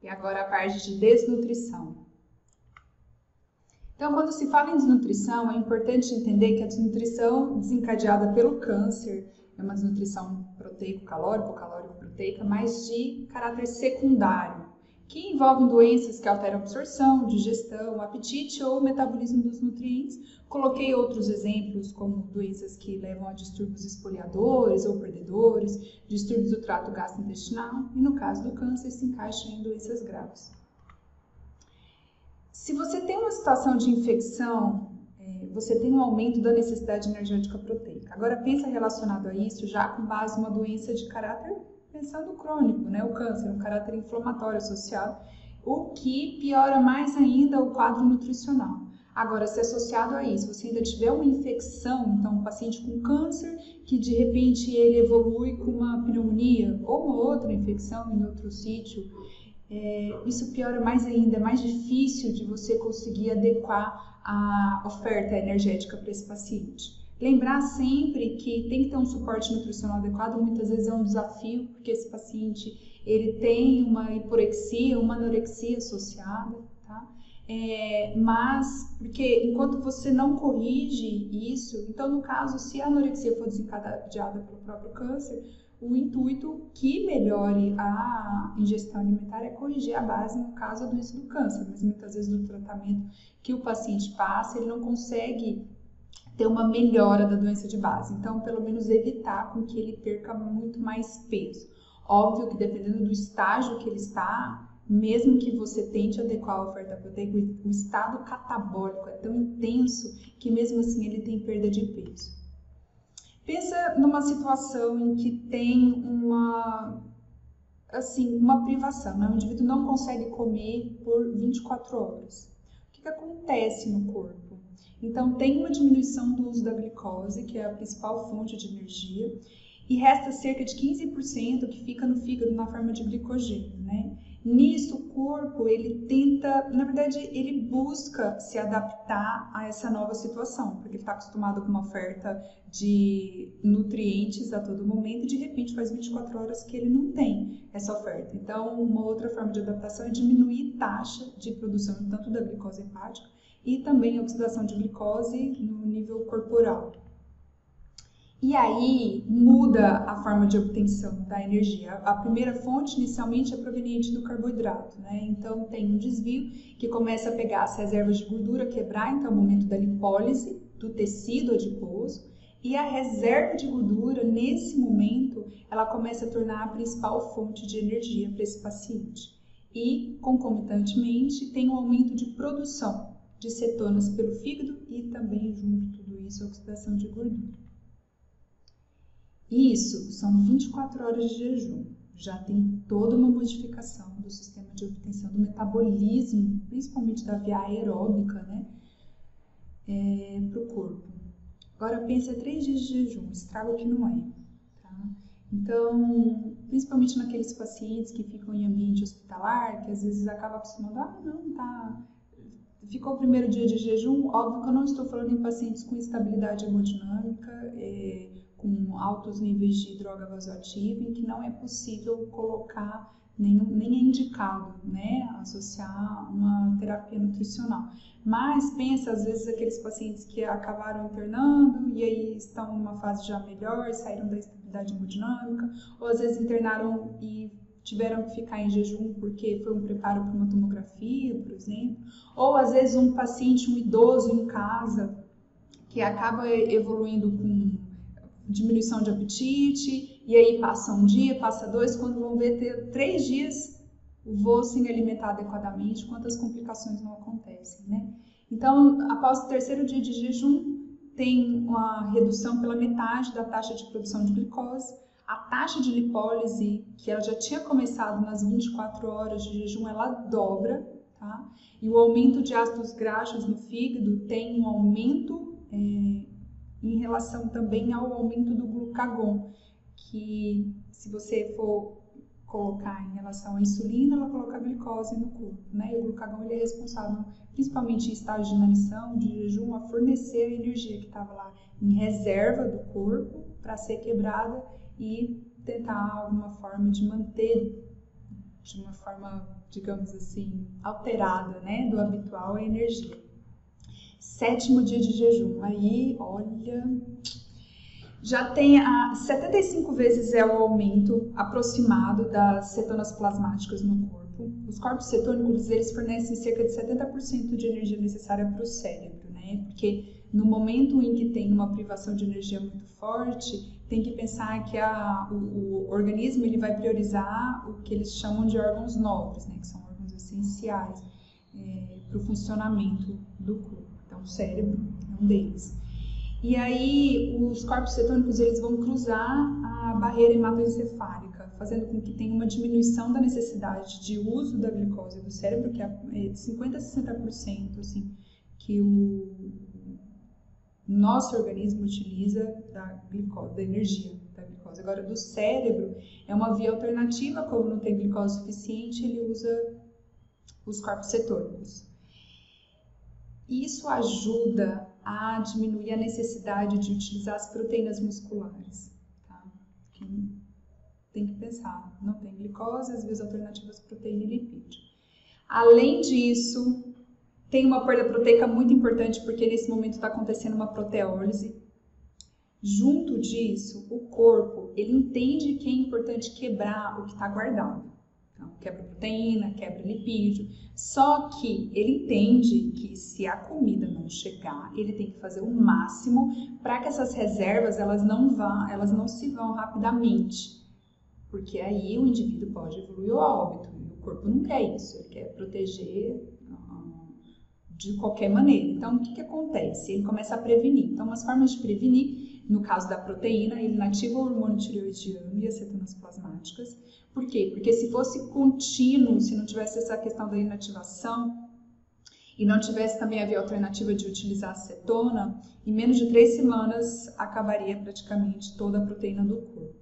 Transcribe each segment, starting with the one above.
E agora a parte de desnutrição. Então, quando se fala em desnutrição, é importante entender que a desnutrição desencadeada pelo câncer é uma desnutrição proteico-calórica ou calórico-proteica, mas de caráter secundário, que envolvem doenças que alteram a absorção, digestão, apetite ou metabolismo dos nutrientes. Coloquei outros exemplos, como doenças que levam a distúrbios esfoliadores ou perdedores, distúrbios do trato gastrointestinal, e no caso do câncer se encaixa em doenças graves. Se você tem uma situação de infecção, você tem um aumento da necessidade energética proteica. Agora pensa relacionado a isso já com base em uma doença de caráter, pensando crônico, né? O câncer, um caráter inflamatório associado, o que piora mais ainda o quadro nutricional. Agora, se associado a isso, você ainda tiver uma infecção, então um paciente com câncer, que de repente ele evolui com uma pneumonia ou uma outra infecção em outro sítio, isso piora mais ainda, é mais difícil de você conseguir adequar a oferta energética para esse paciente. Lembrar sempre que tem que ter um suporte nutricional adequado, muitas vezes é um desafio, porque esse paciente ele tem uma hiporexia, uma anorexia associada, tá? Mas, porque enquanto você não corrige isso, então no caso, se a anorexia for desencadeada pelo próprio câncer, o intuito que melhore a ingestão alimentar é corrigir a base, no caso, a doença do câncer, mas muitas vezes do tratamento que o paciente passa, ele não consegue ter uma melhora da doença de base. Então, pelo menos evitar com que ele perca muito mais peso. Óbvio que dependendo do estágio que ele está, mesmo que você tente adequar a oferta proteica, o estado catabólico é tão intenso que mesmo assim ele tem perda de peso. Pensa numa situação em que tem uma privação, né? O indivíduo não consegue comer por 24 horas. O que acontece no corpo? Então, tem uma diminuição do uso da glicose, que é a principal fonte de energia, e resta cerca de 15% que fica no fígado na forma de glicogênio, né? Nisso, o corpo, ele tenta, na verdade, ele busca se adaptar a essa nova situação, porque ele está acostumado com uma oferta de nutrientes a todo momento e, de repente, faz 24 horas que ele não tem essa oferta. Então, uma outra forma de adaptação é diminuir a taxa de produção tanto da glicose hepática e também a oxidação de glicose no nível corporal. E aí muda a forma de obtenção da energia. A primeira fonte inicialmente é proveniente do carboidrato, né? Então tem um desvio que começa a pegar as reservas de gordura, quebrar, então é o momento da lipólise do tecido adiposo, e a reserva de gordura, nesse momento, ela começa a tornar a principal fonte de energia para esse paciente. E, concomitantemente, tem um aumento de produção de cetonas pelo fígado e também, junto de tudo isso, a oxidação de gordura. Isso são 24 horas de jejum. Já tem toda uma modificação do sistema de obtenção do metabolismo, principalmente da via aeróbica, né, para o corpo. Agora pensa 3 dias de jejum, estrago que não é. Tá? Então, principalmente naqueles pacientes que ficam em ambiente hospitalar, que às vezes acaba acostumando, ficou o primeiro dia de jejum, óbvio que eu não estou falando em pacientes com instabilidade hemodinâmica, com altos níveis de droga vasoativa, em que não é possível colocar, nem é indicado, né, associar uma terapia nutricional. Mas pensa, às vezes, aqueles pacientes que acabaram internando e aí estão em uma fase já melhor, saíram da instabilidade hemodinâmica, ou às vezes internaram e tiveram que ficar em jejum porque foi um preparo para uma tomografia, por exemplo, ou às vezes um paciente, um idoso em casa, que acaba evoluindo com diminuição de apetite, e aí passa um dia, passa 2, quando vão ver ter 3 dias o vô sem alimentar adequadamente, quantas complicações não acontecem, né? Então, após o 3º dia de jejum, tem uma redução pela metade da taxa de produção de glicose, a taxa de lipólise, que ela já tinha começado nas 24 horas de jejum, ela dobra, tá? E o aumento de ácidos graxos no fígado tem um aumento em relação também ao aumento do glucagon, que se você for colocar em relação à insulina, ela coloca a glicose no corpo, né? E o glucagon ele é responsável, principalmente em estágio de inanição, de jejum, a fornecer a energia que estava lá em reserva do corpo para ser quebrada e tentar alguma forma de manter de uma forma, digamos assim, alterada, né, do habitual a energia. 7º dia de jejum, aí, olha, já tem 75 vezes é o aumento aproximado das cetonas plasmáticas no corpo. Os corpos cetônicos, eles fornecem cerca de 70% de energia necessária para o cérebro, né? Porque no momento em que tem uma privação de energia muito forte, tem que pensar que o organismo ele vai priorizar o que eles chamam de órgãos nobres, né? Que são órgãos essenciais para o funcionamento do corpo. Então, o cérebro é um deles. E aí, os corpos cetônicos eles vão cruzar a barreira hematoencefálica, fazendo com que tenha uma diminuição da necessidade de uso da glicose do cérebro, que é de 50% a 60%, assim, que o nosso organismo utiliza da glicose, da energia da glicose. Agora, do cérebro, é uma via alternativa, como não tem glicose suficiente, ele usa os corpos cetônicos. Isso ajuda a diminuir a necessidade de utilizar as proteínas musculares. Tá? Tem que pensar, não tem glicose, as vias alternativas proteína e lipídio. Além disso, tem uma perda proteica muito importante, porque nesse momento está acontecendo uma proteólise. Junto disso, o corpo ele entende que é importante quebrar o que está guardado. Então, quebra proteína, quebra lipídio. Só que ele entende que se a comida não chegar, ele tem que fazer o máximo para que essas reservas elas não se vão rapidamente. Porque aí o indivíduo pode evoluir ao óbito. E o corpo não quer isso, ele quer proteger de qualquer maneira. Então, o que acontece? Ele começa a prevenir. Então, umas formas de prevenir, no caso da proteína, ele inativa o hormônio tireoidiano e as cetonas plasmáticas. Por quê? Porque se fosse contínuo, se não tivesse essa questão da inativação e não tivesse também a via alternativa de utilizar a cetona, em menos de 3 semanas acabaria praticamente toda a proteína do corpo.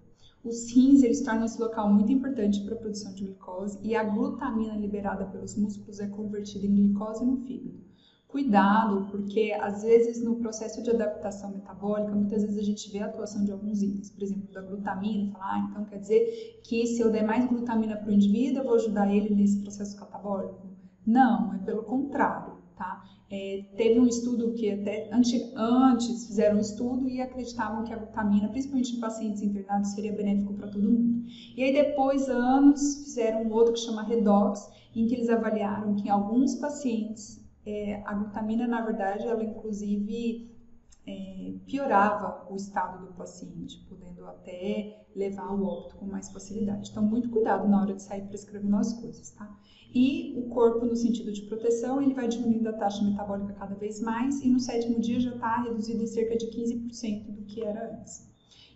Os rins, eles tornam esse local muito importante para a produção de glicose e a glutamina liberada pelos músculos é convertida em glicose no fígado. Cuidado, porque às vezes no processo de adaptação metabólica, muitas vezes a gente vê a atuação de alguns itens, por exemplo, da glutamina, e fala, então quer dizer que se eu der mais glutamina para o indivíduo, eu vou ajudar ele nesse processo catabólico? Não, é pelo contrário, tá? Teve um estudo que até antes fizeram um estudo e acreditavam que a glutamina, principalmente em pacientes internados, seria benéfico para todo mundo. E aí depois, anos, fizeram um outro que chama Redox, em que eles avaliaram que em alguns pacientes a glutamina, na verdade, ela inclusive piorava o estado do paciente, podendo até levar ao óbito com mais facilidade. Então, muito cuidado na hora de sair prescrevendo as coisas, tá? E o corpo, no sentido de proteção, ele vai diminuindo a taxa metabólica cada vez mais e no 7º dia já está reduzido em cerca de 15% do que era antes.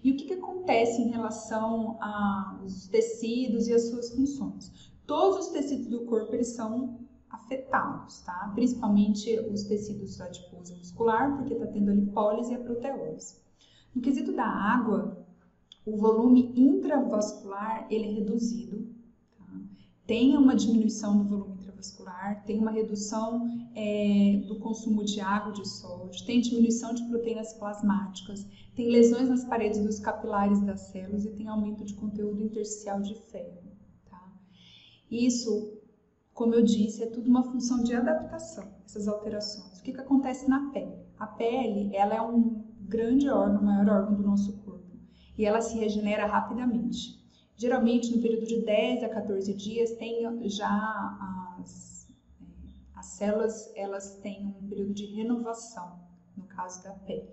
E o que acontece em relação aos tecidos e as suas funções? Todos os tecidos do corpo, eles são afetados, tá? Principalmente os tecidos adiposo e muscular, porque está tendo a lipólise e a proteólise. No quesito da água, o volume intravascular ele é reduzido, tá? Tem uma diminuição do volume intravascular, tem uma redução do consumo de água de sódio, tem diminuição de proteínas plasmáticas, tem lesões nas paredes dos capilares das células e tem aumento de conteúdo intersticial de ferro, tá? Isso, como eu disse, é tudo uma função de adaptação, essas alterações. O que acontece na pele? A pele, ela é um grande órgão, o maior órgão do nosso corpo, e ela se regenera rapidamente. Geralmente, no período de 10 a 14 dias, tem já as células, elas têm um período de renovação, no caso da pele.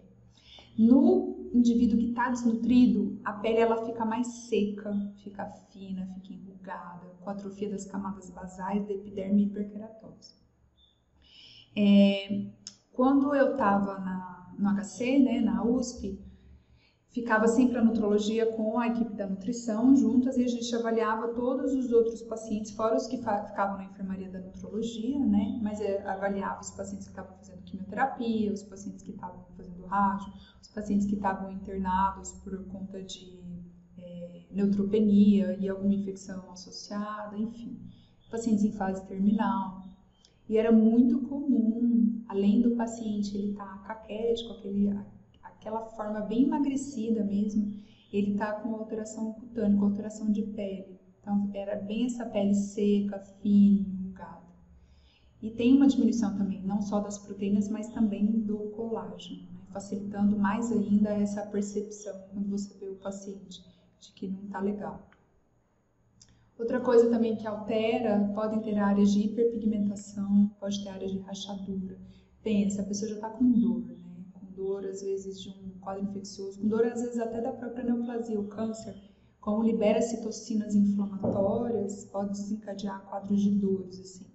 No indivíduo que está desnutrido, a pele ela fica mais seca, fica fina, fica enrugada, com atrofia das camadas basais da epiderme e hiperkeratose. Quando eu estava no HC, né, na USP, ficava sempre a nutrologia com a equipe da nutrição juntas e a gente avaliava todos os outros pacientes, fora os que ficavam na enfermaria da nutrologia, né? Mas avaliava os pacientes que estavam fazendo quimioterapia, os pacientes que estavam fazendo rádio, os pacientes que estavam internados por conta de neutropenia e alguma infecção associada, enfim, pacientes em fase terminal. E era muito comum, além do paciente ele estar caquético, aquela forma bem emagrecida mesmo, ele tá com alteração cutânea, com alteração de pele, Então, era bem essa pele seca, fina, enrugada. E tem uma diminuição também, não só das proteínas, mas também do colágeno, né? Facilitando mais ainda essa percepção quando você vê o paciente de que não está legal. Outra coisa também que altera, podem ter áreas de hiperpigmentação, pode ter áreas de rachadura. Pensa, a pessoa já está com dor, né? Com dor às vezes de um quadro infeccioso, com dor às vezes até da própria neoplasia, o câncer. Como libera citocinas inflamatórias, pode desencadear quadros de dores, assim.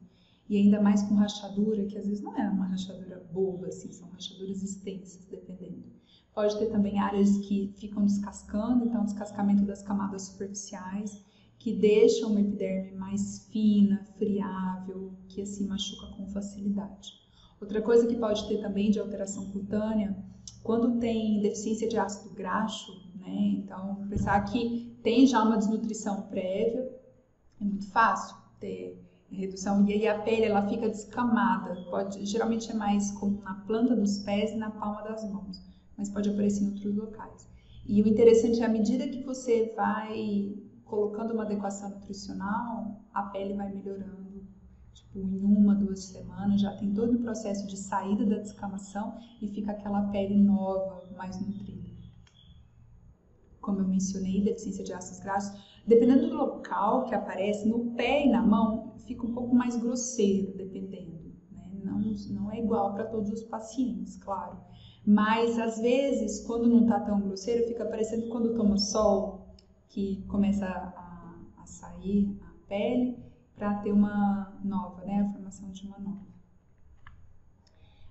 E ainda mais com rachadura, que às vezes não é uma rachadura boba, assim, são rachaduras extensas, dependendo. Pode ter também áreas que ficam descascando, então descascamento das camadas superficiais, que deixam uma epiderme mais fina, friável, que assim machuca com facilidade. Outra coisa que pode ter também de alteração cutânea, quando tem deficiência de ácido graxo, né? Então, pensar que tem já uma desnutrição prévia, é muito fácil ter redução, e aí a pele ela fica descamada, geralmente é mais comum na planta dos pés e na palma das mãos, mas pode aparecer em outros locais. E o interessante é, à medida que você vai colocando uma adequação nutricional, a pele vai melhorando, tipo, em 1, 2 semanas, já tem todo o processo de saída da descamação e fica aquela pele nova, mais nutrida. Como eu mencionei, deficiência de ácidos graxos, dependendo do local que aparece, no pé e na mão, fica um pouco mais grosseiro, dependendo, né? Não é igual para todos os pacientes, claro. Mas, às vezes, quando não está tão grosseiro, fica parecendo quando toma sol, que começa a sair a pele para ter uma nova, né? A formação de uma nova.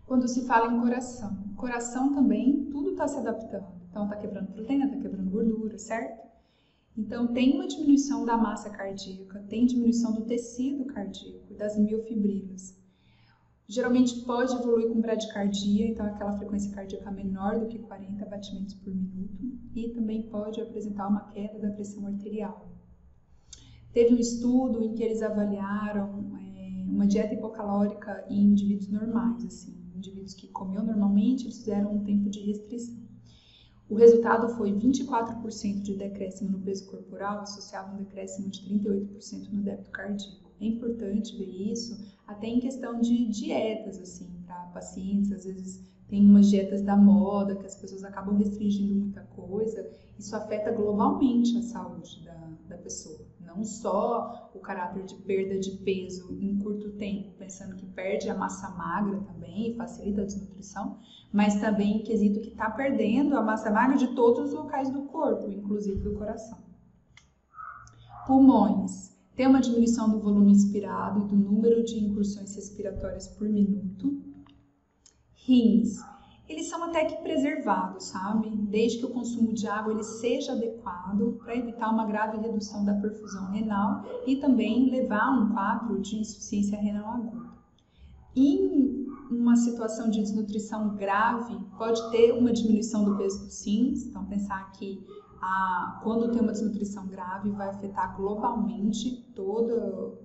Quando se fala em coração também, tudo está se adaptando. Então, está quebrando proteína, está quebrando gordura, certo? Então, tem uma diminuição da massa cardíaca, tem diminuição do tecido cardíaco, das miofibrilas. Geralmente pode evoluir com bradicardia, então aquela frequência cardíaca menor do que 40 batimentos por minuto, e também pode apresentar uma queda da pressão arterial. Teve um estudo em que eles avaliaram uma dieta hipocalórica em indivíduos normais, assim, indivíduos que comiam normalmente, eles fizeram um tempo de restrição. O resultado foi 24% de decréscimo no peso corporal, associado a um decréscimo de 38% no débito cardíaco. É importante ver isso, até em questão de dietas, assim, para pacientes. Às vezes tem umas dietas da moda, que as pessoas acabam restringindo muita coisa. Isso afeta globalmente a saúde da pessoa. Não só o caráter de perda de peso em curto tempo, pensando que perde a massa magra também e facilita a desnutrição, mas também em quesito que está perdendo a massa magra de todos os locais do corpo, inclusive do coração. Pulmões. Tem uma diminuição do volume inspirado e do número de incursões respiratórias por minuto. Rins. Eles são até que preservados, sabe? Desde que o consumo de água ele seja adequado para evitar uma grave redução da perfusão renal e também levar a um quadro de insuficiência renal aguda. Em uma situação de desnutrição grave, pode ter uma diminuição do peso dos rins, então pensar que quando tem uma desnutrição grave vai afetar globalmente todo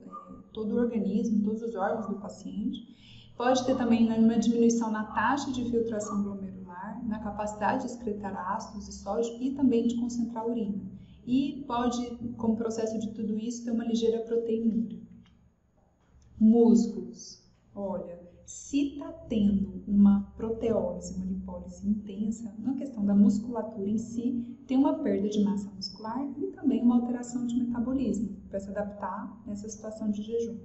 o organismo, todos os órgãos do paciente. Pode ter também uma diminuição na taxa de filtração glomerular, na capacidade de excretar ácidos e sódio e também de concentrar urina. E pode, como processo de tudo isso, ter uma ligeira proteinúria. Músculos. Olha, se está tendo uma proteólise, uma lipólise intensa, na questão da musculatura em si, tem uma perda de massa muscular e também uma alteração de metabolismo para se adaptar nessa situação de jejum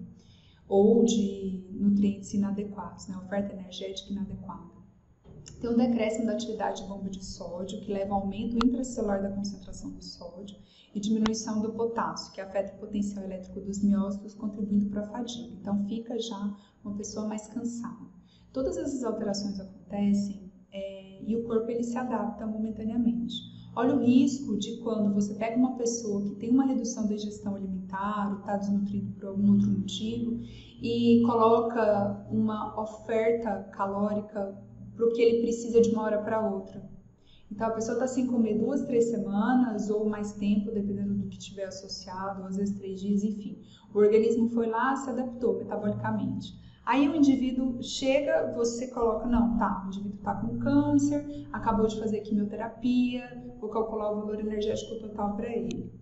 ou de nutrientes inadequados, né? Oferta energética inadequada. Tem um decréscimo da atividade de bomba de sódio, que leva ao aumento intracelular da concentração do sódio e diminuição do potássio, que afeta o potencial elétrico dos miócitos, contribuindo para a fadiga. Então, fica já uma pessoa mais cansada. Todas essas alterações acontecem e o corpo ele se adapta momentaneamente. Olha o risco de quando você pega uma pessoa que tem uma redução da ingestão alimentar ou está desnutrido por algum outro motivo e coloca uma oferta calórica para o que ele precisa de uma hora para outra. Então a pessoa está sem comer 2, 3 semanas ou mais tempo, dependendo do que tiver associado, às vezes 3 dias, enfim. O organismo foi lá, se adaptou metabolicamente. Aí o indivíduo chega, você coloca, não, tá, o indivíduo está com câncer, acabou de fazer quimioterapia, vou calcular o valor energético total para ele.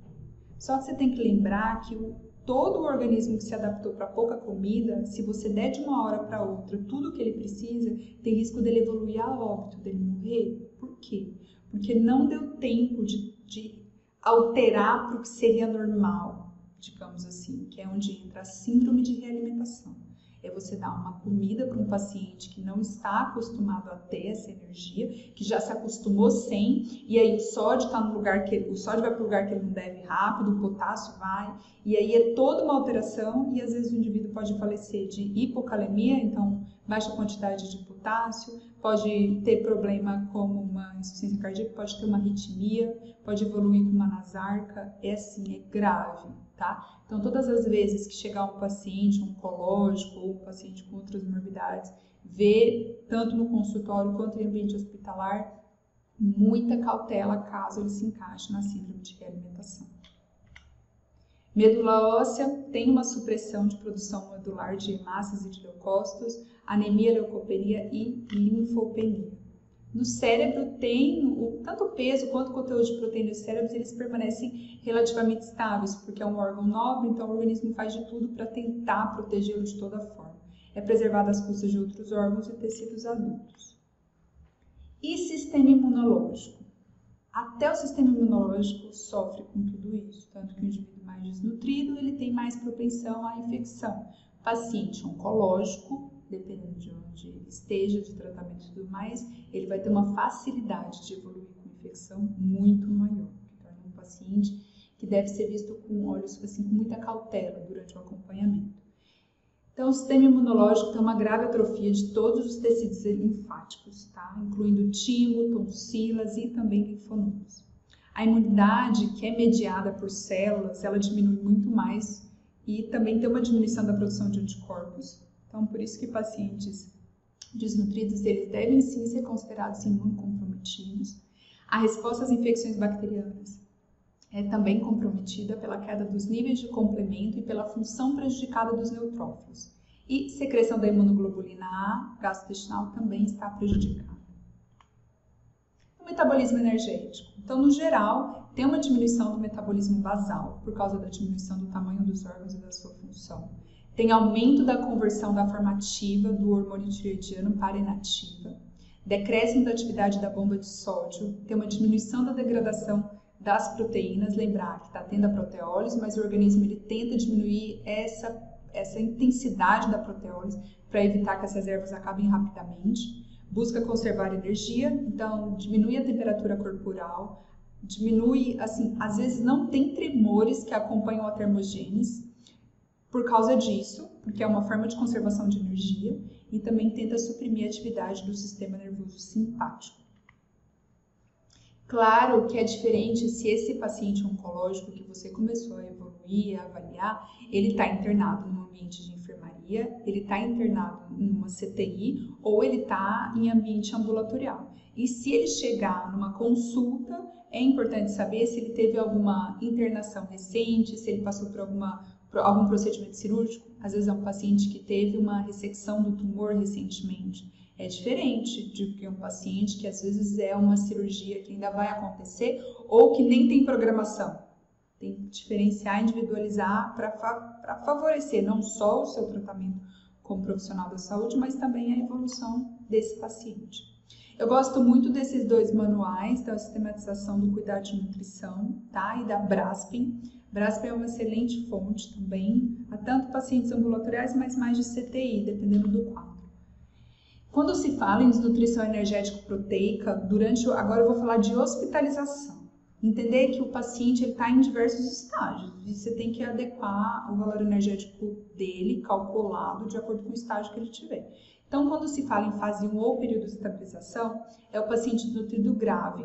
Só que você tem que lembrar que todo o organismo que se adaptou para pouca comida, se você der de uma hora para outra tudo o que ele precisa, tem risco dele evoluir a óbito, dele morrer. Por quê? Porque não deu tempo de alterar para o que seria normal, digamos assim, que é onde entra a síndrome de realimentação. É você dar uma comida para um paciente que não está acostumado a ter essa energia, que já se acostumou sem, e aí o sódio está no lugar que o sódio vai para o lugar que ele não deve rápido, o potássio vai, e aí é toda uma alteração, e às vezes o indivíduo pode falecer de hipocalemia, então baixa quantidade de potássio, pode ter problema como uma insuficiência cardíaca, pode ter uma arritmia, pode evoluir com uma nasarca, é assim, é grave, tá? Então, todas as vezes que chegar um paciente oncológico ou um paciente com outras morbidades, vê, tanto no consultório quanto em ambiente hospitalar, muita cautela caso ele se encaixe na síndrome de realimentação. Medula óssea tem uma supressão de produção medular de hemácias e de leucócitos, anemia, leucopenia e linfopenia. No cérebro tem tanto o peso quanto o conteúdo de proteína dos cérebros, eles permanecem relativamente estáveis, porque é um órgão nobre, então o organismo faz de tudo para tentar protegê-lo de toda forma. É preservado às custas de outros órgãos e tecidos adultos. E sistema imunológico? Até o sistema imunológico sofre com tudo isso, tanto que o indivíduo mais desnutrido, ele tem mais propensão à infecção. Paciente oncológico, dependendo de onde ele esteja, de tratamento e tudo mais, ele vai ter uma facilidade de evoluir com infecção muito maior, que torna um paciente que deve ser visto com olhos assim, com muita cautela durante o acompanhamento. Então, o sistema imunológico tem uma grave atrofia de todos os tecidos linfáticos, tá? Incluindo timo, tonsilas e também linfonodos. A imunidade, que é mediada por células, ela diminui muito mais e também tem uma diminuição da produção de anticorpos. Então, por isso que pacientes desnutridos, eles devem sim ser considerados imunocomprometidos. A resposta às infecções bacterianas é também comprometida pela queda dos níveis de complemento e pela função prejudicada dos neutrófilos. E secreção da imunoglobulina A gastrointestinal também está prejudicada. O metabolismo energético. Então, no geral, tem uma diminuição do metabolismo basal por causa da diminuição do tamanho dos órgãos e da sua função. Tem aumento da conversão da forma ativa do hormônio tireoidiano para inativa. Decréscimo da atividade da bomba de sódio. Tem uma diminuição da degradação das proteínas. Lembrar que está tendo a proteólise, mas o organismo ele tenta diminuir essa intensidade da proteólise para evitar que essas ervas acabem rapidamente. Busca conservar energia, então diminui a temperatura corporal, diminui, assim, às vezes não tem tremores que acompanham a termogênese, por causa disso, porque é uma forma de conservação de energia, e também tenta suprimir a atividade do sistema nervoso simpático. Claro que é diferente se esse paciente oncológico que você começou a evoluir, a avaliar, ele está internado num ambiente de enfermaria, ele está internado em uma CTI ou ele está em ambiente ambulatorial. E se ele chegar numa consulta, é importante saber se ele teve alguma internação recente, se ele passou por algum procedimento cirúrgico. Às vezes é um paciente que teve uma ressecção do tumor recentemente. É diferente de que um paciente que às vezes é uma cirurgia que ainda vai acontecer ou que nem tem programação. Tem que diferenciar, individualizar para favorecer não só o seu tratamento como profissional da saúde, mas também a evolução desse paciente. Eu gosto muito desses dois manuais, da sistematização do cuidado de nutrição, tá? E da Braskem. Braskem é uma excelente fonte também, a tanto pacientes ambulatoriais, mas mais de CTI, dependendo do quadro. Quando se fala em desnutrição energético-proteica, agora eu vou falar de hospitalização. Entender que o paciente está em diversos estágios e você tem que adequar o valor energético dele, calculado de acordo com o estágio que ele tiver. Então, quando se fala em fase 1 ou período de estabilização, é o paciente desnutrido grave,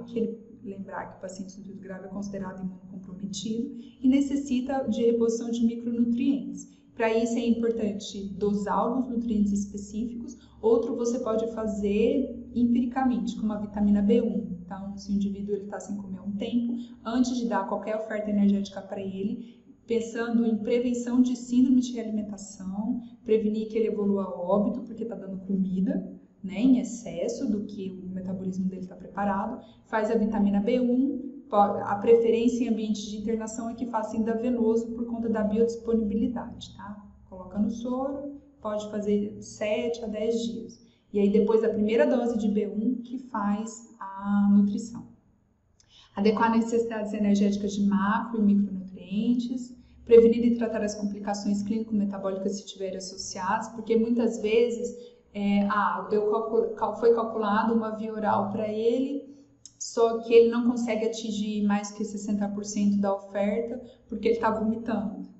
lembrar que o paciente desnutrido grave é considerado imunocomprometido e necessita de reposição de micronutrientes. Para isso é importante dosar alguns nutrientes específicos, outro você pode fazer empiricamente, como a vitamina B1. Então, se o indivíduo está sem comer um tempo, antes de dar qualquer oferta energética para ele, pensando em prevenção de síndrome de realimentação, prevenir que ele evolua a óbito, porque está dando comida, né, em excesso do que o metabolismo dele está preparado, faz a vitamina B1, A preferência em ambiente de internação é que faça endovenoso por conta da biodisponibilidade, tá? Coloca no soro, pode fazer 7 a 10 dias. E aí depois da primeira dose de B1 que faz a nutrição. Adequar necessidades energéticas de macro e micronutrientes, prevenir e tratar as complicações clínico-metabólicas se tiverem associadas, porque muitas vezes foi calculado uma via oral para ele, só que ele não consegue atingir mais que 60% da oferta porque ele está vomitando.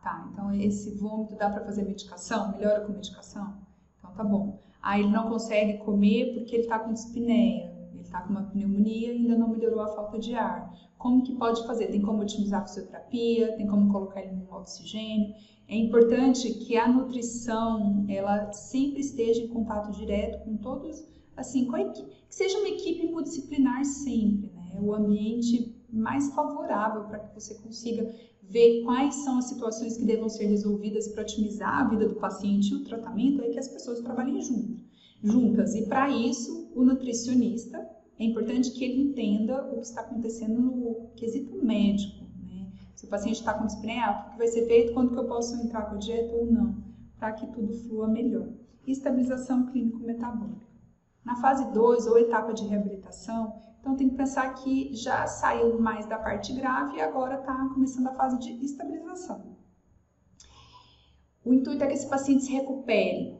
Tá, então esse vômito dá para fazer medicação? Melhora com medicação? Então tá bom. Ele não consegue comer porque ele está com dispneia, ele está com uma pneumonia e ainda não melhorou a falta de ar. Como que pode fazer? Tem como otimizar a fisioterapia, tem como colocar ele no oxigênio. É importante que a nutrição, ela sempre esteja em contato direto com todos, assim, que seja uma equipe multidisciplinar sempre, né? O ambiente mais favorável para que você consiga ver quais são as situações que devam ser resolvidas para otimizar a vida do paciente e o tratamento, é que as pessoas trabalhem juntas. E para isso, o nutricionista, é importante que ele entenda o que está acontecendo no quesito médico, né? Se o paciente está com dispneia, o que vai ser feito, quando que eu posso entrar com a dieta ou não, para que tudo flua melhor. Estabilização clínico-metabólica. Na fase 2, ou etapa de reabilitação, então tem que pensar que já saiu mais da parte grave e agora está começando a fase de estabilização. O intuito é que esse paciente se recupere.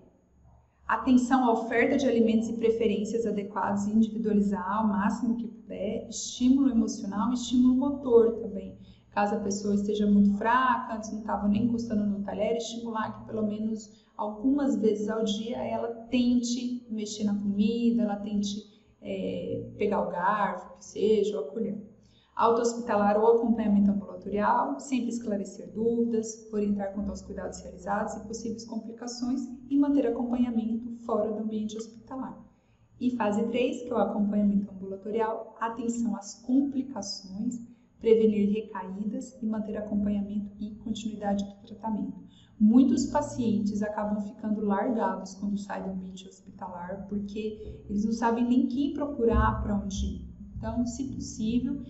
Atenção à oferta de alimentos e preferências adequados e individualizar ao máximo que puder. Estímulo emocional e estímulo motor também. Caso a pessoa esteja muito fraca, antes não estava nem encostando no talher, estimular que pelo menos algumas vezes ao dia ela tente mexer na comida, ela tente pegar o garfo, que seja, ou a colher. Auto-hospitalar ou acompanhamento ambulatorial, sempre esclarecer dúvidas, orientar quanto aos cuidados realizados e possíveis complicações e manter acompanhamento fora do ambiente hospitalar. E fase 3, que é o acompanhamento ambulatorial, atenção às complicações, prevenir recaídas e manter acompanhamento e continuidade do tratamento. Muitos pacientes acabam ficando largados quando saem do ambiente hospitalar porque eles não sabem nem quem procurar, para onde ir. Então, se possível,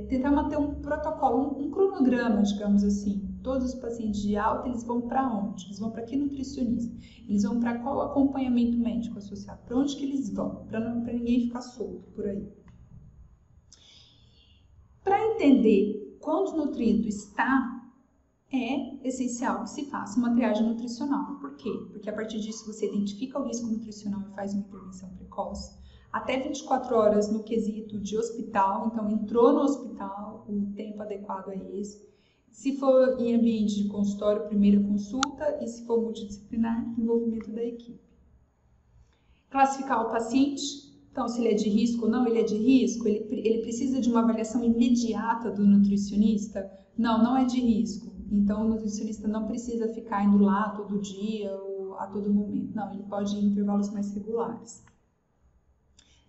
tentar manter um protocolo, um cronograma, digamos assim. Todos os pacientes de alta, eles vão para onde? Eles vão para que nutricionista? Eles vão para qual acompanhamento médico associado? Para onde que eles vão? Para ninguém ficar solto por aí. Para entender quanto nutrido está, é essencial que se faça uma triagem nutricional. Por quê? Porque a partir disso você identifica o risco nutricional e faz uma intervenção precoce. Até 24 horas no quesito de hospital, então entrou no hospital, o tempo adequado é esse. Se for em ambiente de consultório, primeira consulta, e se for multidisciplinar, envolvimento da equipe. Classificar o paciente, então se ele é de risco ou não, ele é de risco, ele precisa de uma avaliação imediata do nutricionista? Não, não é de risco. Então, o nutricionista não precisa ficar indo lá todo dia ou a todo momento. Não, ele pode ir em intervalos mais regulares.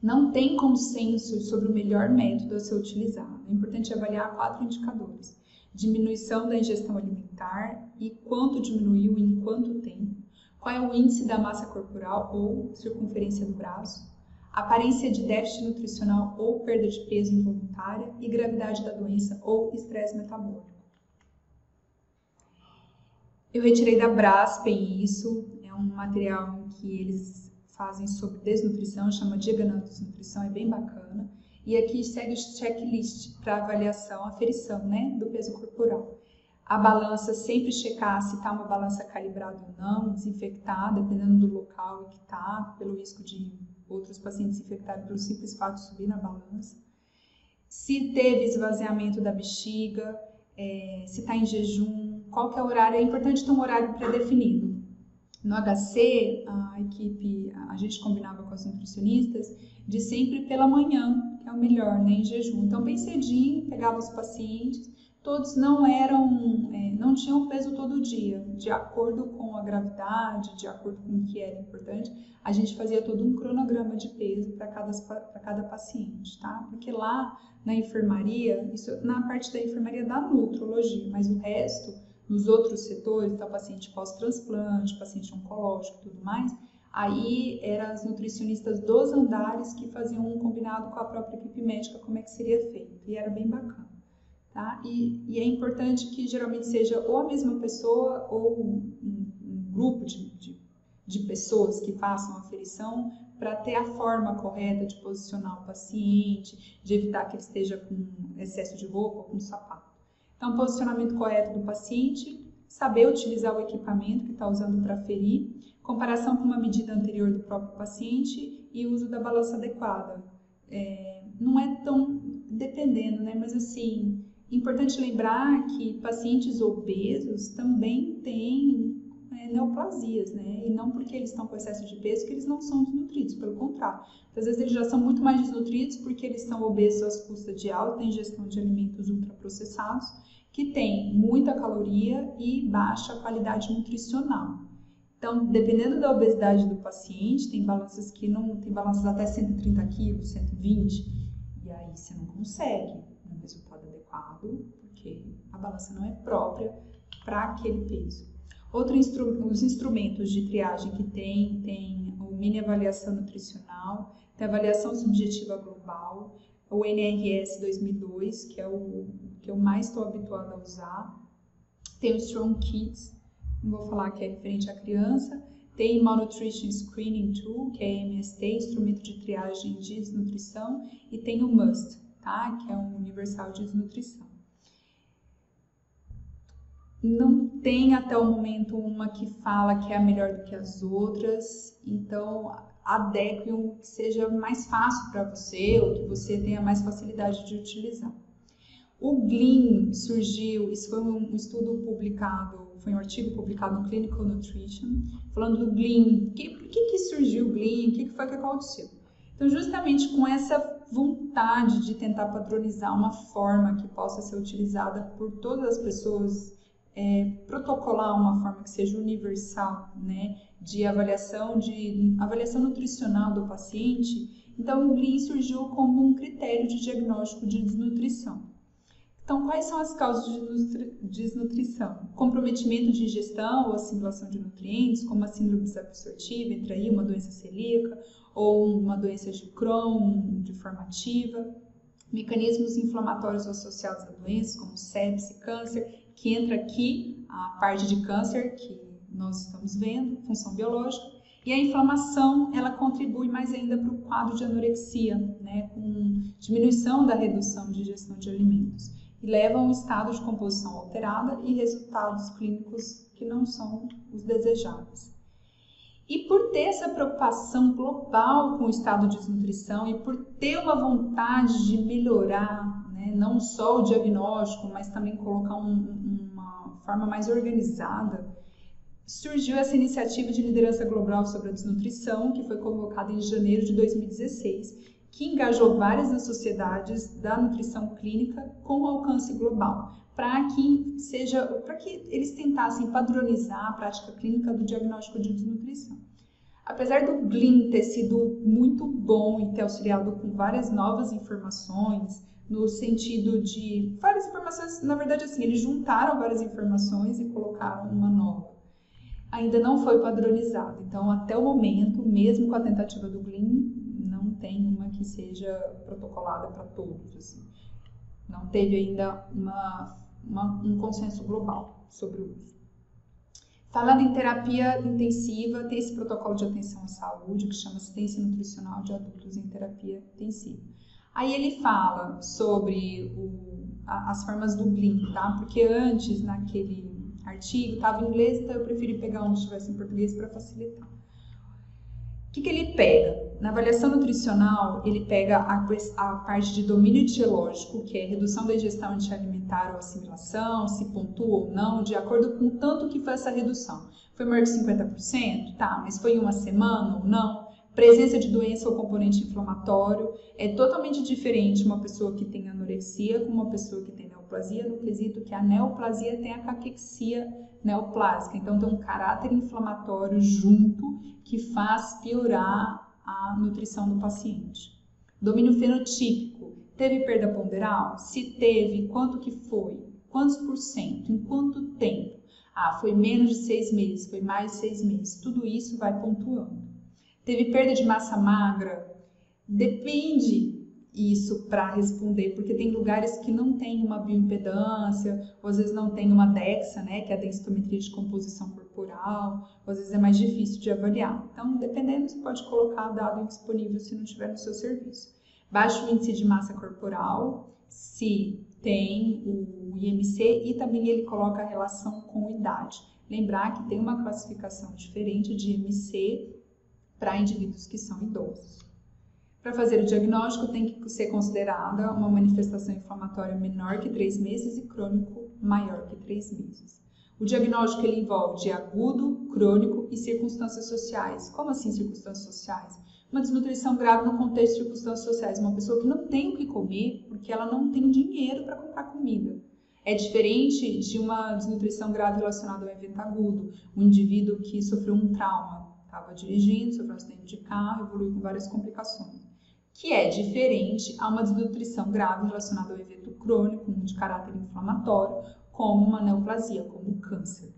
Não tem consenso sobre o melhor método a ser utilizado. É importante avaliar 4 indicadores. Diminuição da ingestão alimentar e quanto diminuiu e em quanto tempo. Qual é o índice da massa corporal ou circunferência do braço. Aparência de déficit nutricional ou perda de peso involuntária e gravidade da doença ou estresse metabólico. Eu retirei da Braskem isso, é um material em que eles fazem sobre desnutrição, chama Diagnóstico de Desnutrição, é bem bacana. E aqui segue o checklist para avaliação, aferição, né, do peso corporal. A balança, sempre checar se está uma balança calibrada ou não, desinfectar, dependendo do local em que está, pelo risco de outros pacientes infectarem pelo simples fato de subir na balança. Se teve esvaziamento da bexiga, se está em jejum, qual que é o horário, é importante ter um horário pré-definido. No HC, a gente combinava com as nutricionistas de sempre pela manhã, que é o melhor, né, em jejum. Então, bem cedinho, pegava os pacientes, todos não tinham peso todo dia, de acordo com a gravidade, de acordo com o que era importante, a gente fazia todo um cronograma de peso para cada paciente, tá? Porque lá na enfermaria, isso na parte da enfermaria da nutrologia, mas o resto, nos outros setores, então paciente pós-transplante, paciente oncológico e tudo mais, Aí eram as nutricionistas dos andares que faziam um combinado com a própria equipe médica como é que seria feito, e era bem bacana, tá? E é importante que geralmente seja ou a mesma pessoa ou um grupo de pessoas que façam a aferição para ter a forma correta de posicionar o paciente, de evitar que ele esteja com excesso de roupa, com sapato. Então, posicionamento correto do paciente, saber utilizar o equipamento que está usando para aferir, comparação com uma medida anterior do próprio paciente e uso da balança adequada. Não é tão dependendo, né? Mas assim, importante lembrar que pacientes obesos também têm neoplasias, né? E não porque eles estão com excesso de peso que eles não são desnutridos, pelo contrário. Às vezes eles já são muito mais desnutridos porque eles estão obesos às custas de alta ingestão de alimentos ultraprocessados, que têm muita caloria e baixa qualidade nutricional. Então, dependendo da obesidade do paciente, tem balanças até 130 quilos, 120, e aí você não consegue um resultado adequado, porque a balança não é própria para aquele peso. Os instrumentos de triagem que tem a mini avaliação nutricional, tem a avaliação subjetiva global, o NRS 2002, que é o que eu mais estou habituada a usar, tem o Strong Kids, não vou falar que é referente à criança, tem Malnutrition Screening Tool, que é MST, instrumento de triagem de desnutrição, e tem o MUST, tá? Que é um universal de desnutrição. Não tem até o momento uma que fala que é a melhor do que as outras, então adeque um que seja mais fácil para você ou que você tenha mais facilidade de utilizar. O GLEAN surgiu, isso foi um estudo publicado, foi um artigo publicado no Clinical Nutrition, falando do GLEAN. Por que surgiu o GLEAN? O que foi que aconteceu? Então, justamente com essa vontade de tentar padronizar uma forma que possa ser utilizada por todas as pessoas, protocolar uma forma que seja universal, né, de avaliação nutricional do paciente, então o GLEAN surgiu como um critério de diagnóstico de desnutrição. Então, quais são as causas de desnutrição? Comprometimento de ingestão ou assimilação de nutrientes, como a síndrome desabsortiva, entre aí uma doença celíaca ou uma doença de Crohn, deformativa. Mecanismos inflamatórios associados a doenças, como sepse, câncer, que entra aqui a parte de câncer que nós estamos vendo, função biológica. E a inflamação, ela contribui mais ainda para o quadro de anorexia, né, com diminuição da redução de ingestão de alimentos. E leva a um estado de composição alterada e resultados clínicos que não são os desejáveis. E por ter essa preocupação global com o estado de desnutrição e por ter uma vontade de melhorar, né, não só o diagnóstico, mas também colocar uma forma mais organizada, surgiu essa iniciativa de liderança global sobre a desnutrição, que foi convocada em janeiro de 2016, que engajou várias das sociedades da nutrição clínica com alcance global, para que eles tentassem padronizar a prática clínica do diagnóstico de desnutrição. Apesar do GLEAN ter sido muito bom e ter auxiliado com várias novas informações, no sentido de várias informações, na verdade assim, eles juntaram várias informações e colocaram uma nova. Ainda não foi padronizado, então até o momento, mesmo com a tentativa do GLEAN, não tem uma que seja protocolada para todos, assim. Não teve ainda um consenso global sobre o uso. Falando em terapia intensiva, tem esse protocolo de atenção à saúde, que chama Assistência Nutricional de Adultos em Terapia Intensiva. Aí ele fala sobre as formas do GLEAN, tá? Porque antes, naquele artigo, estava em inglês, então eu preferi pegar um que estivesse em português para facilitar. O que ele pega? Na avaliação nutricional, ele pega a parte de domínio etiológico, que é redução da ingestão antialimentar ou assimilação, se pontua ou não, de acordo com o tanto que foi essa redução. Foi maior que 50%? Tá, mas foi em uma semana ou não? Presença de doença ou componente inflamatório. É totalmente diferente uma pessoa que tem anorexia com uma pessoa que tem neoplasia, no quesito que a neoplasia tem a caquexia neoplásica. Então, tem um caráter inflamatório junto que faz piorar a nutrição do paciente. Domínio fenotípico. Teve perda ponderal? Se teve, quanto que foi? Quantos por cento? Em quanto tempo? Ah, foi menos de 6 meses, foi mais de 6 meses. Tudo isso vai pontuando. Teve perda de massa magra? Depende isso para responder, porque tem lugares que não tem uma bioimpedância, ou às vezes não tem uma DEXA, né, que é a densitometria de composição corporal, ou às vezes é mais difícil de avaliar. Então, dependendo, você pode colocar dado indisponível se não tiver no seu serviço. Baixo índice de massa corporal, se tem o IMC, e também ele coloca a relação com idade. Lembrar que tem uma classificação diferente de IMC para indivíduos que são idosos. Para fazer o diagnóstico, tem que ser considerada uma manifestação inflamatória menor que 3 meses e crônico maior que 3 meses. O diagnóstico ele envolve de agudo, crônico e circunstâncias sociais. Como assim circunstâncias sociais? Uma desnutrição grave no contexto de circunstâncias sociais. Uma pessoa que não tem o que comer porque ela não tem dinheiro para comprar comida. É diferente de uma desnutrição grave relacionada ao evento agudo. Um indivíduo que sofreu um trauma, estava dirigindo, sofreu um acidente de carro, evoluiu com várias complicações. Que é diferente a uma desnutrição grave relacionada ao evento crônico, de caráter inflamatório, como uma neoplasia, como o câncer.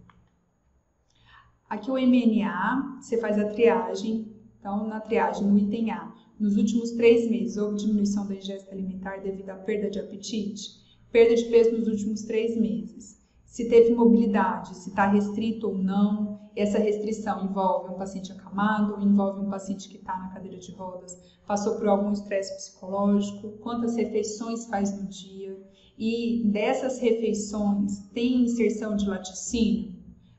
Aqui o MNA, você faz a triagem. Então, na triagem, no item A, nos últimos 3 meses, houve diminuição da ingesta alimentar devido à perda de apetite? Perda de peso nos últimos 3 meses. Se teve mobilidade, se está restrito ou não. Essa restrição envolve um paciente acamado, envolve um paciente que está na cadeira de rodas, passou por algum estresse psicológico, quantas refeições faz no dia. E dessas refeições, tem inserção de laticínio,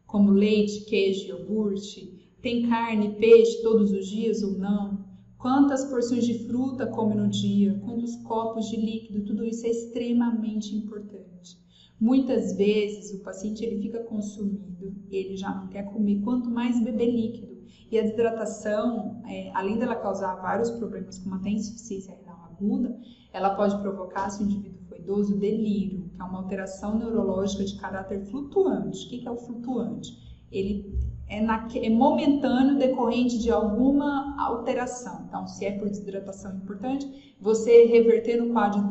como leite, queijo, iogurte? Tem carne, peixe todos os dias ou não? Quantas porções de fruta come no dia? Quantos copos de líquido? Tudo isso é extremamente importante. Muitas vezes o paciente ele fica consumido, ele já não quer comer, quanto mais beber líquido. E a desidratação, além dela causar vários problemas, como até insuficiência renal aguda, ela pode provocar, se o indivíduo for idoso, delírio, que é uma alteração neurológica de caráter flutuante. O que é o flutuante? Ele é momentâneo, decorrente de alguma alteração. Então, se é por desidratação importante, você reverter no quadro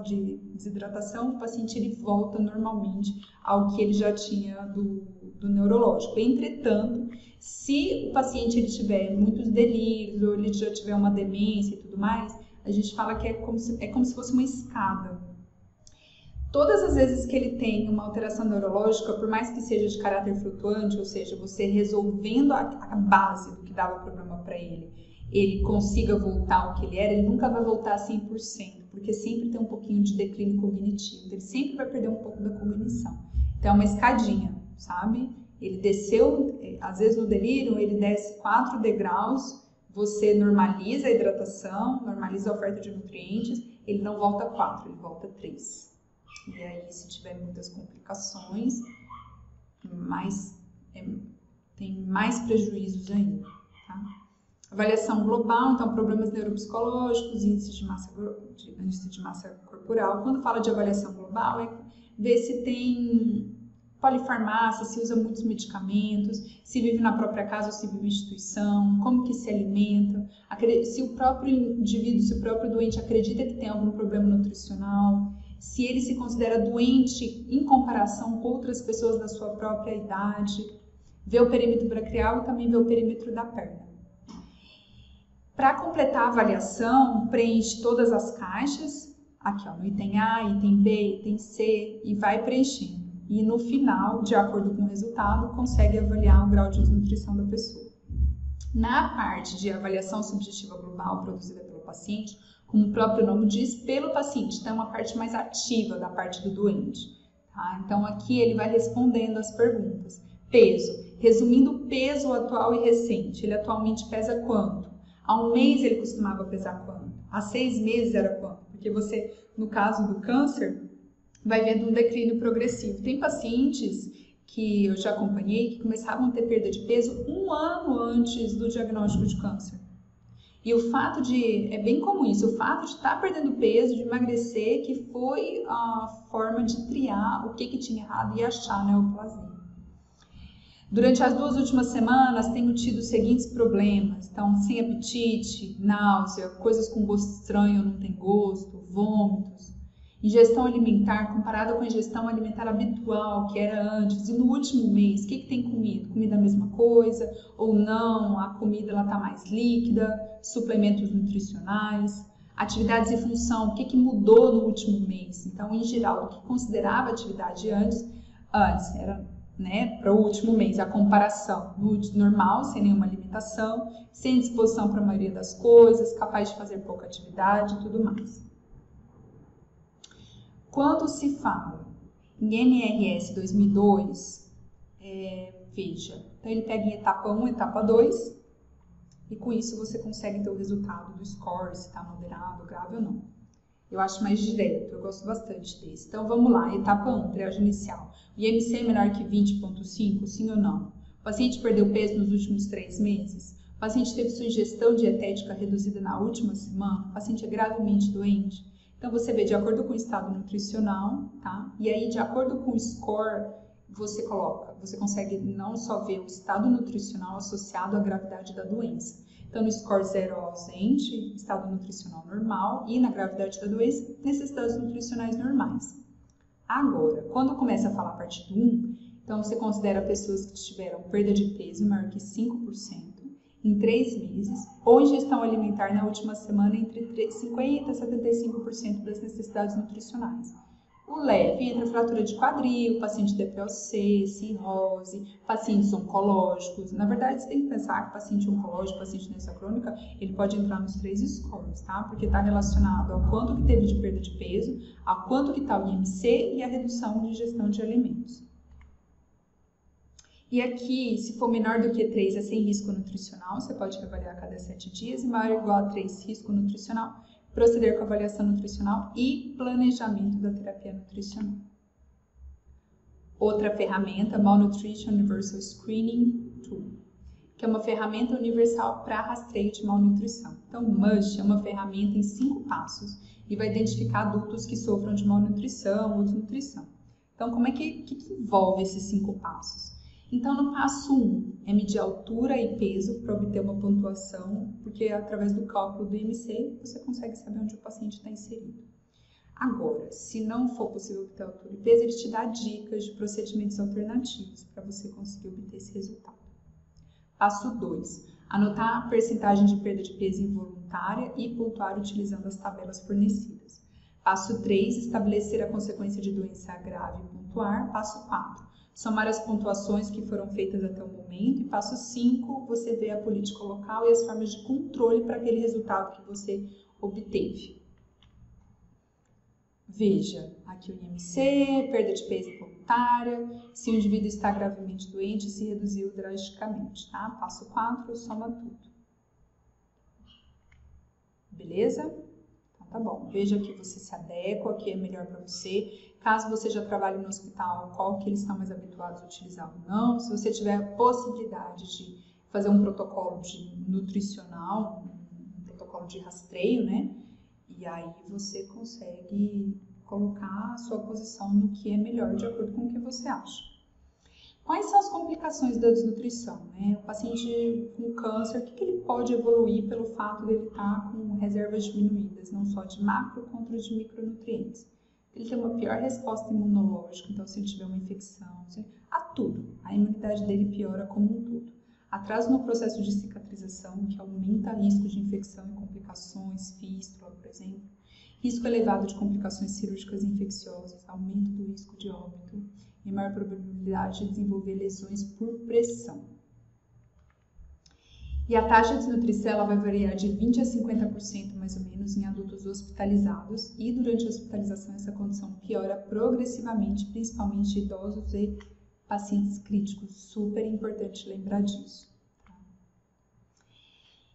de desidratação, o paciente ele volta normalmente ao que ele já tinha do neurológico. Entretanto, se o paciente ele tiver muitos delírios ou ele já tiver uma demência e tudo mais, a gente fala que é como se fosse uma escada. Todas as vezes que ele tem uma alteração neurológica, por mais que seja de caráter flutuante, ou seja, você resolvendo a base do que dava problema para ele consiga voltar ao que ele era, ele nunca vai voltar a 100%, porque sempre tem um pouquinho de declínio cognitivo, ele sempre vai perder um pouco da cognição. Então é uma escadinha, sabe? Ele desceu, às vezes no delírio, ele desce 4 degraus, você normaliza a hidratação, normaliza a oferta de nutrientes, ele não volta 4, ele volta 3. E aí, se tiver muitas complicações, tem mais prejuízos ainda, tá? Avaliação global, então, problemas neuropsicológicos, índice de massa corporal. Quando fala de avaliação global, é ver se tem polifarmácia, se usa muitos medicamentos, se vive na própria casa ou se vive em instituição, como que se alimenta, se o próprio indivíduo, se o próprio doente acredita que tem algum problema nutricional, se ele se considera doente em comparação com outras pessoas da sua própria idade, ver o perímetro braquial e também ver o perímetro da perna. Para completar a avaliação, preenche todas as caixas, aqui ó, no item A, item B, item C, e vai preenchendo. E no final, de acordo com o resultado, consegue avaliar o grau de desnutrição da pessoa. Na parte de avaliação subjetiva global produzida pelo paciente, como o próprio nome diz, pelo paciente, então é uma parte mais ativa da parte do doente. Tá? Então aqui ele vai respondendo as perguntas. Peso. Resumindo o peso atual e recente, ele atualmente pesa quanto? Há um mês ele costumava pesar quanto? Há 6 meses era quanto? Porque você, no caso do câncer, vai vendo um declínio progressivo. Tem pacientes que eu já acompanhei que começavam a ter perda de peso 1 ano antes do diagnóstico de câncer. E o fato é bem comum isso, o fato de estar perdendo peso, de emagrecer, que foi a forma de triar o que tinha errado e achar a neoplasia. Durante as 2 últimas semanas, tenho tido os seguintes problemas. Então, sem apetite, náusea, coisas com gosto estranho, não tem gosto, vômitos. Ingestão alimentar comparada com a ingestão alimentar habitual, que era antes, e no último mês, o que tem comido? Comida a mesma coisa ou não? A comida está mais líquida, suplementos nutricionais, atividades e função, o que mudou no último mês? Então, em geral, o que considerava atividade antes era, né, para o último mês, a comparação no normal, sem nenhuma alimentação, sem disposição para a maioria das coisas, capaz de fazer pouca atividade e tudo mais. Quando se fala em NRS 2002, veja, então ele pega em etapa 1, etapa 2, e com isso você consegue ter o resultado do score, se está moderado, grave ou não. Eu acho mais direto, eu gosto bastante desse. Então vamos lá, etapa 1, triagem inicial. O IMC é menor que 20,5, sim ou não? O paciente perdeu peso nos últimos 3 meses? O paciente teve sua ingestão dietética reduzida na última semana? O paciente é gravemente doente? Então, você vê de acordo com o estado nutricional, tá? E aí, de acordo com o score, você consegue não só ver o estado nutricional associado à gravidade da doença. Então, no score 0 ausente, estado nutricional normal, e na gravidade da doença, necessidades nutricionais normais. Agora, quando começa a falar a parte do 1, então você considera pessoas que tiveram perda de peso maior que 5%, em 3 meses, ou ingestão alimentar na última semana entre 50% a 75% das necessidades nutricionais. O leve entra fratura de quadril, paciente DPOC, cirrose, pacientes oncológicos. Na verdade, você tem que pensar que paciente oncológico, paciente de doença crônica, ele pode entrar nos 3 scores, tá? Porque está relacionado ao quanto que teve de perda de peso, ao quanto que está o IMC e a redução de ingestão de alimentos. E aqui, se for menor do que 3, é sem risco nutricional, você pode reavaliar a cada 7 dias, e maior ou igual a 3, risco nutricional, proceder com avaliação nutricional e planejamento da terapia nutricional. Outra ferramenta, Malnutrition Universal Screening Tool, que é uma ferramenta universal para rastreio de malnutrição. Então, MUSH é uma ferramenta em 5 passos e vai identificar adultos que sofram de malnutrição ou desnutrição. Então, como é que envolve esses 5 passos? Então, no passo 1, é medir altura e peso para obter uma pontuação, porque através do cálculo do IMC, você consegue saber onde o paciente está inserido. Agora, se não for possível obter altura e peso, ele te dá dicas de procedimentos alternativos para você conseguir obter esse resultado. Passo 2, anotar a percentagem de perda de peso involuntária e pontuar utilizando as tabelas fornecidas. Passo 3, estabelecer a consequência de doença grave e pontuar. Passo 4, somar as pontuações que foram feitas até o momento. E passo 5, você vê a política local e as formas de controle para aquele resultado que você obteve. Veja, aqui o IMC, perda de peso involuntária, se o indivíduo está gravemente doente, se reduziu drasticamente, tá? Passo 4, soma tudo. Beleza? Então tá bom, veja que você se adequa, o que é melhor para você. Caso você já trabalhe no hospital, qual que eles estão mais habituados a utilizar ou não. Se você tiver a possibilidade de fazer um protocolo nutricional, um protocolo de rastreio, né? E aí você consegue colocar a sua posição no que é melhor, de acordo com o que você acha. Quais são as complicações da desnutrição, né? O paciente com câncer, o que ele pode evoluir pelo fato de ele estar com reservas diminuídas, não só de macro quanto de micronutrientes? Ele tem uma pior resposta imunológica, então se ele tiver uma infecção, a tudo, a imunidade dele piora como um todo. Atraso no processo de cicatrização, que aumenta o risco de infecção e complicações, fístula, por exemplo. Risco elevado de complicações cirúrgicas infecciosas, aumento do risco de óbito e maior probabilidade de desenvolver lesões por pressão. E a taxa de desnutrição ela vai variar de 20% a 50% mais ou menos em adultos hospitalizados, e durante a hospitalização essa condição piora progressivamente, principalmente idosos e pacientes críticos. Super importante lembrar disso.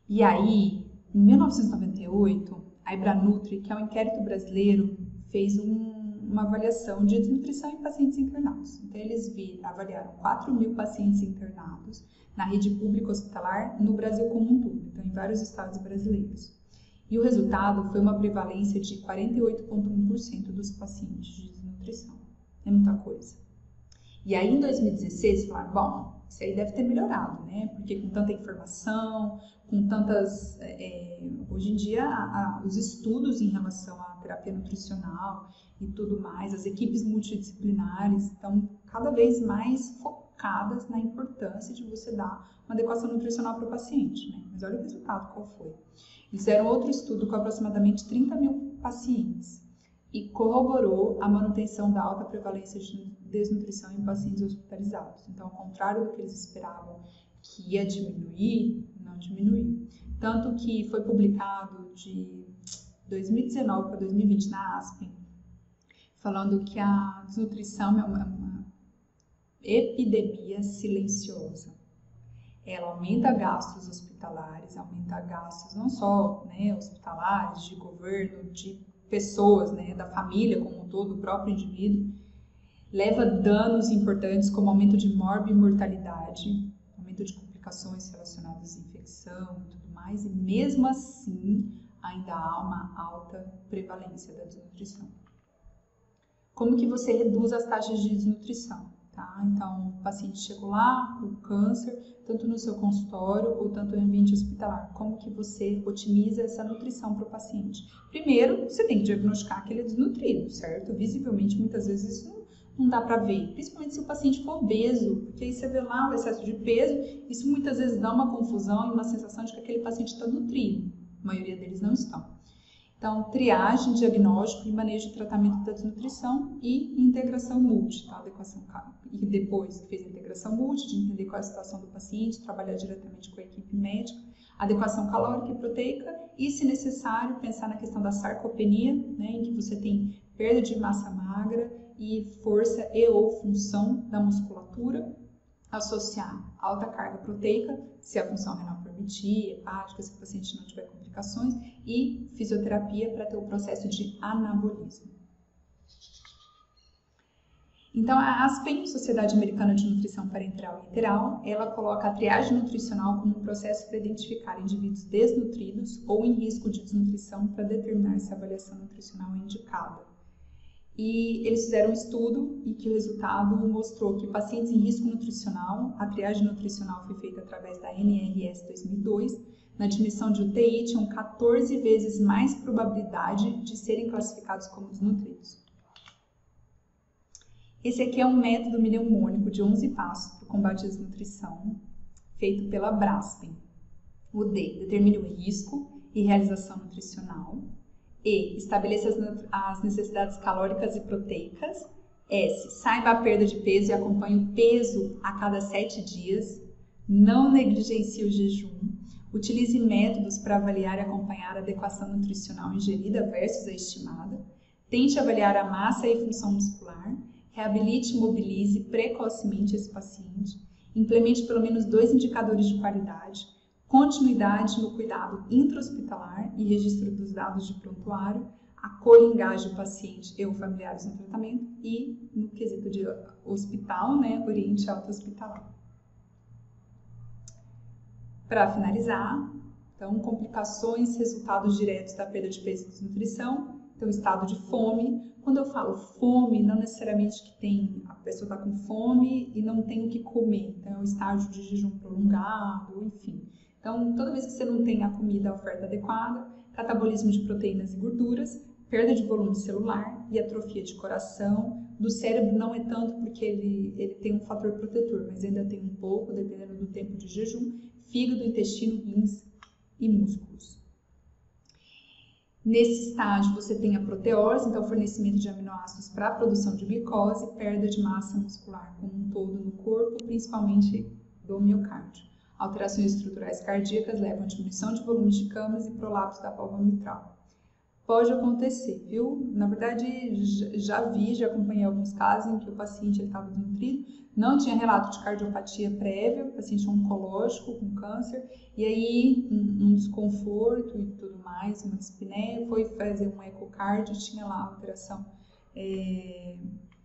E aí, em 1998, a Ebranutri, que é um inquérito brasileiro, fez uma avaliação de desnutrição em pacientes internados. Então, eles avaliaram 4.000 pacientes internados na rede pública hospitalar no Brasil como um todo, então em vários estados brasileiros. E o resultado foi uma prevalência de 48,1% dos pacientes de desnutrição. É muita coisa. E aí, em 2016, falaram, bom, Isso aí deve ter melhorado, né? Porque com tanta informação, com tantas... hoje em dia, os estudos em relação à terapia nutricional e tudo mais, as equipes multidisciplinares estão cada vez mais focadas na importância de você dar uma adequação nutricional para o paciente, né? Mas olha o resultado, qual foi? Eles fizeram outro estudo com aproximadamente 30 mil pacientes e corroborou a manutenção da alta prevalência de desnutrição em pacientes hospitalizados. Então, ao contrário do que eles esperavam que ia diminuir, não diminuiu. Tanto que foi publicado de 2019 para 2020 na Aspen, falando que a desnutrição é uma epidemia silenciosa. Ela aumenta gastos hospitalares, aumenta gastos não só, né, hospitalares, de governo, de pessoas, né, da família como um todo, do próprio indivíduo, leva danos importantes como aumento de morbimortalidade, aumento de complicações relacionadas à infecção e tudo mais, e mesmo assim ainda há uma alta prevalência da desnutrição. Como que você reduz as taxas de desnutrição? Tá? Então, o paciente chegou lá com câncer, tanto no seu consultório ou tanto no ambiente hospitalar. Como que você otimiza essa nutrição para o paciente? Primeiro, você tem que diagnosticar que ele é desnutrido, certo? Visivelmente, muitas vezes isso não dá para ver, principalmente se o paciente for obeso, porque aí você vê lá o excesso de peso, isso muitas vezes dá uma confusão e uma sensação de que aquele paciente está nutrido. A maioria deles não estão. Então, triagem, diagnóstico e manejo de tratamento da desnutrição e integração multi, tá? Adequação, e depois que fez a integração multi, de entender qual é a situação do paciente, trabalhar diretamente com a equipe médica, adequação calórica e proteica e, se necessário, pensar na questão da sarcopenia, né, em que você tem perda de massa magra e força e ou função da musculatura, associar alta carga proteica, se a função renal permitir, hepática, se o paciente não tiver complicações, e fisioterapia para ter o processo de anabolismo. Então, a ASPEN, Sociedade Americana de Nutrição Parenteral e Enteral, ela coloca a triagem nutricional como um processo para identificar indivíduos desnutridos ou em risco de desnutrição para determinar se a avaliação nutricional é indicada. E eles fizeram um estudo e que o resultado mostrou que pacientes em risco nutricional, a triagem nutricional foi feita através da NRS 2002, na admissão de UTI tinham 14 vezes mais probabilidade de serem classificados como desnutridos. Esse aqui é um método mnemônico de 11 passos para o combate à desnutrição, feito pela Braspen. O D, determine o risco e realização nutricional. E, estabeleça as necessidades calóricas e proteicas. S, saiba a perda de peso e acompanhe o peso a cada 7 dias. Não negligencie o jejum. Utilize métodos para avaliar e acompanhar a adequação nutricional ingerida versus a estimada. Tente avaliar a massa e função muscular. Reabilite e mobilize precocemente esse paciente. Implemente pelo menos 2 indicadores de qualidade. Continuidade no cuidado intra-hospitalar e registro dos dados de prontuário, acolha e engaje o paciente e os familiares no tratamento e, no quesito de hospital, né, oriente auto-hospitalar. Para finalizar, então, complicações, resultados diretos da perda de peso e desnutrição, então, estado de fome. Quando eu falo fome, não necessariamente que a pessoa está com fome e não tem o que comer, então é o estágio de jejum prolongado, enfim. Então, toda vez que você não tem a comida, a oferta adequada, catabolismo de proteínas e gorduras, perda de volume celular e atrofia de coração. Do cérebro não é tanto porque ele tem um fator protetor, mas ainda tem um pouco, dependendo do tempo de jejum, fígado, intestino, rins e músculos. Nesse estágio, você tem a proteose, então fornecimento de aminoácidos para a produção de glicose, perda de massa muscular como um todo no corpo, principalmente do miocárdio. Alterações estruturais cardíacas levam a diminuição de volume de câmaras e prolapso da válvula mitral. Pode acontecer, viu? Na verdade, já acompanhei alguns casos em que o paciente estava desnutrido, não tinha relato de cardiopatia prévia, paciente oncológico com câncer, e aí um desconforto e tudo mais, uma dispneia, foi fazer um ecocardio, tinha lá alteração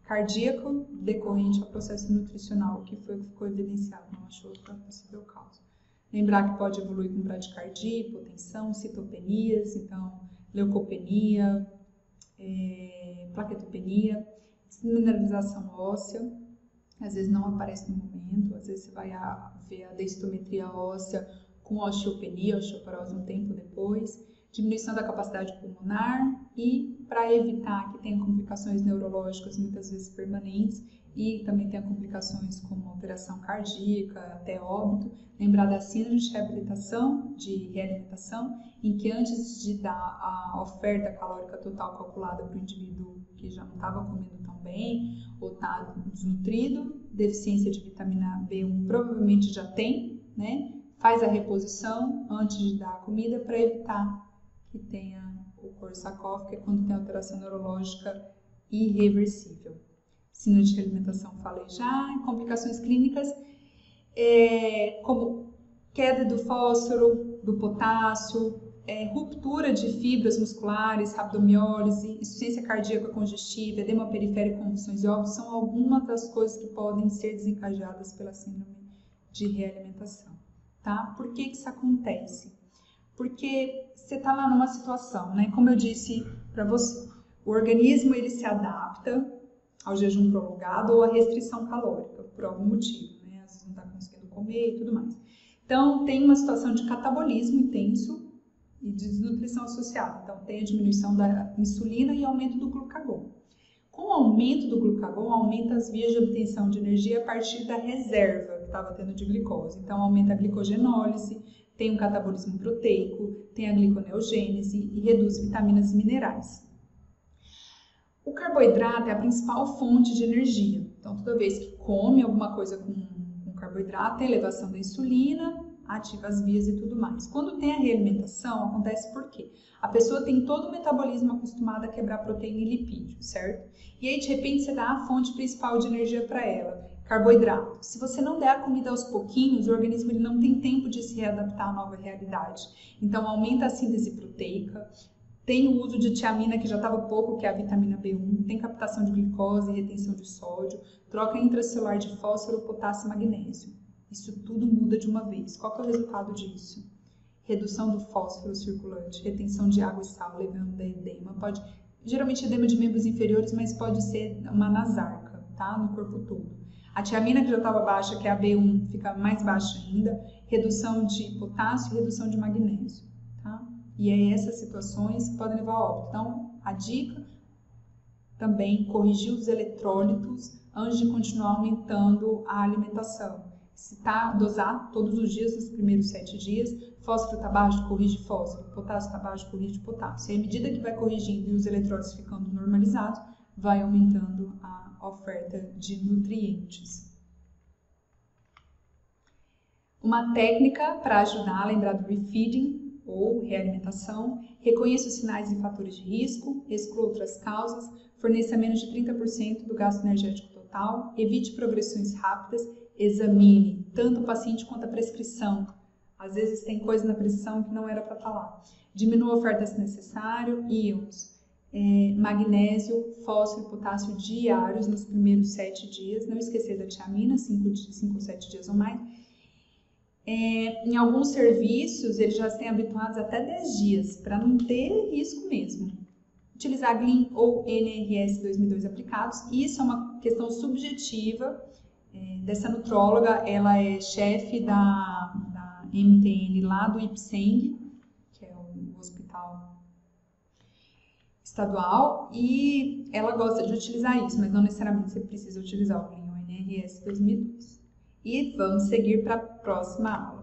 cardíaco decorrente ao processo nutricional, que foi o que ficou evidenciado, não achou para possível causa. Lembrar que pode evoluir com bradicardia, hipotensão, citopenias, então leucopenia, plaquetopenia, desmineralização óssea, às vezes não aparece no momento, às vezes você vai ver a densitometria óssea com osteopenia, osteoporose um tempo depois, diminuição da capacidade pulmonar e para evitar que tenha complicações neurológicas muitas vezes permanentes e também tenha complicações como alteração cardíaca, até óbito, lembrar da síndrome de reabilitação, de realimentação, em que antes de dar a oferta calórica total calculada para o indivíduo que já não estava comendo tão bem ou está desnutrido, deficiência de vitamina B1 provavelmente já tem, né? Faz a reposição antes de dar a comida para evitar que tenha o Korsakoff, que é quando tem alteração neurológica irreversível. Síndrome de realimentação falei já, complicações clínicas como queda do fósforo, do potássio, ruptura de fibras musculares, rabdomiólise, insuficiência cardíaca congestiva, edema periférico, convulsões de óbito, são algumas das coisas que podem ser desencadeadas pela síndrome de realimentação. Tá? Por que isso acontece? Porque você está lá numa situação, né? Como eu disse para você, o organismo ele se adapta ao jejum prolongado ou à restrição calórica, por algum motivo, né? Às vezes não está conseguindo comer e tudo mais. Então, tem uma situação de catabolismo intenso e de desnutrição associada. Então, tem a diminuição da insulina e aumento do glucagon. Com o aumento do glucagon, aumenta as vias de obtenção de energia a partir da reserva que estava tendo de glicose. Então, aumenta a glicogenólise, tem um catabolismo proteico, tem a gliconeogênese e reduz vitaminas e minerais. O carboidrato é a principal fonte de energia. Então, toda vez que come alguma coisa com carboidrato, tem elevação da insulina, ativa as vias e tudo mais. Quando tem a realimentação, acontece por quê? A pessoa tem todo o metabolismo acostumado a quebrar proteína e lipídio, certo? E aí, de repente, você dá a fonte principal de energia para ela, carboidrato. Se você não der a comida aos pouquinhos, o organismo ele não tem tempo de se readaptar à nova realidade. Então, aumenta a síntese proteica, tem o uso de tiamina, que já estava pouco, que é a vitamina B1, tem captação de glicose, retenção de sódio, troca intracelular de fósforo, potássio e magnésio. Isso tudo muda de uma vez. Qual que é o resultado disso? Redução do fósforo circulante, retenção de água e sal, levando a edema. Geralmente edema de membros inferiores, mas pode ser uma nasarca, tá? No corpo todo. A tiamina, que já estava baixa, que é a B1, fica mais baixa ainda. Redução de potássio e redução de magnésio, tá? E é essas situações que podem levar ao óbito. Então, a dica também, corrigir os eletrólitos antes de continuar aumentando a alimentação. Se dosar todos os dias, nos primeiros 7 dias, fósforo está baixo, corrige fósforo, potássio está baixo, corrige potássio. E à medida que vai corrigindo e os eletrólitos ficando normalizados, vai aumentando a oferta de nutrientes. Uma técnica para ajudar a lembrar do refeeding ou realimentação: reconheça os sinais e fatores de risco, exclua outras causas, forneça menos de 30% do gasto energético total, evite progressões rápidas, examine tanto o paciente quanto a prescrição. Às vezes tem coisa na prescrição que não era para estar lá. Diminua a oferta se necessário, íons, magnésio, fósforo e potássio diários nos primeiros 7 dias. Não esquecer da tiamina, 5 ou 7 dias ou mais. Em alguns serviços, eles já têm habituados até 10 dias, para não ter risco mesmo. Utilizar GLIM ou NRS 2002 aplicados. Isso é uma questão subjetiva dessa nutróloga. Ela é chefe da MTN lá do IPSENG, que é o hospital estadual, e ela gosta de utilizar isso, mas não necessariamente você precisa utilizar o GLIM ou NRS 2002. E vamos seguir para a próxima aula.